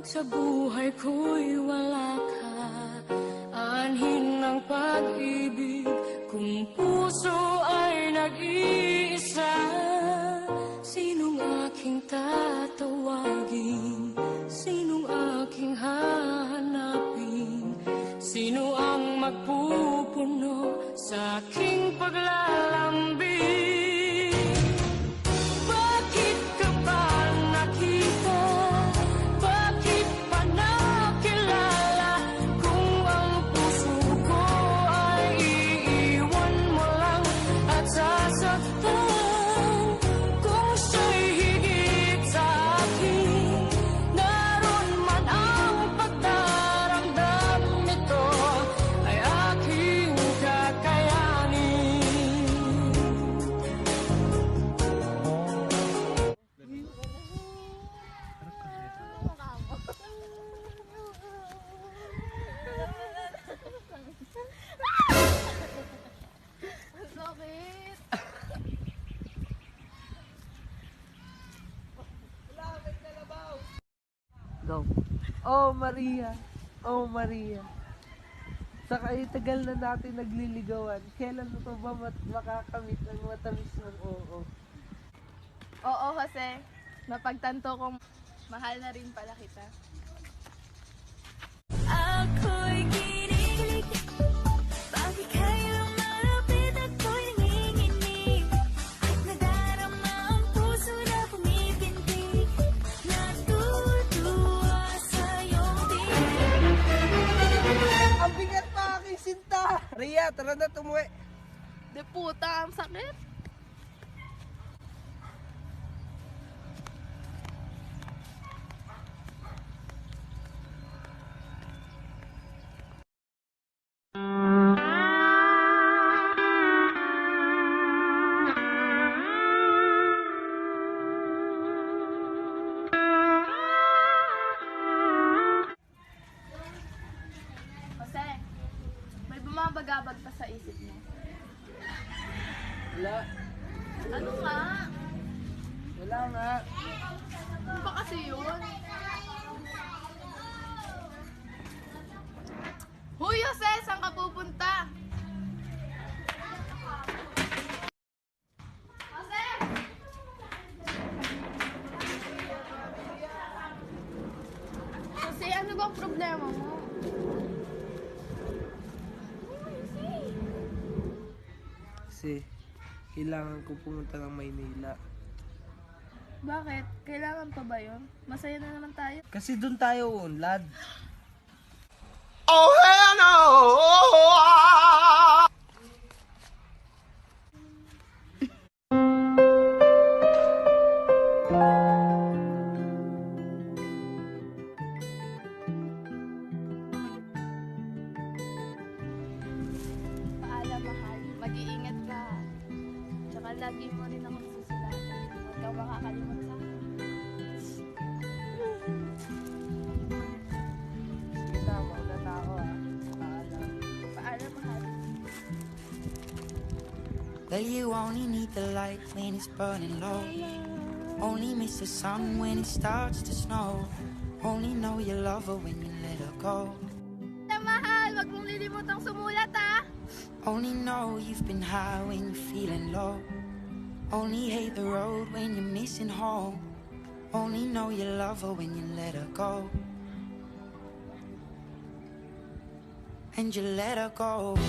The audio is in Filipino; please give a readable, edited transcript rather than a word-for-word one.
sa buhay ko'y wala ka, anhin ng pag-ibig, kung puso ay nag-iisa. Sinong aking tatawagin? Sinong aking hahanapin? Sino ang magpupuno sa aking paglalambing? Go. Oh Maria, oh Maria. Saka tagal na natin nagliligawan. Kailan mo pa ba makakamit ang matamis ng oo? Oo, Jose. Napagtanto kong mahal na rin pala kita. Ako'y kinikilig, bakit kayo malapit ako'y nanginginig, at nadarama ang puso na pumipintig, natutuwa sa iyong tingin. Ang bigat pa aking sinta! Ria, tara na tumuwi. De puta, ang sakit. Jose, may bumabagabag pa sa isip mo. Wala. Ano nga? Wala nga. Ano ba kasi yun? Huy, Jose! Saan ka pupunta? Jose! Jose, ano bang problema mo? Kasi, kailangan ko pumunta ng Maynila. Bakit? Kailangan pa ba yun? Masaya na naman tayo. Kasi doon tayo unlad. Oh hell no! Paalam, mahal. Mag-iingat ka. Tsaka lagi mo rin ako susulatan. Huwag kang makakalimot sa akin. Tama na tao Paalam. Paalam, mahal. Well, you only need the light when it's burning low. Only miss the sun when it starts to snow. Only know you love her when you let her go. Mahal, wag mong lilimutang sumulat, ha? Only know you've been high when you're feeling low. Only hate the road when you're missing home. Only know you love her when you let her go. And you let her go.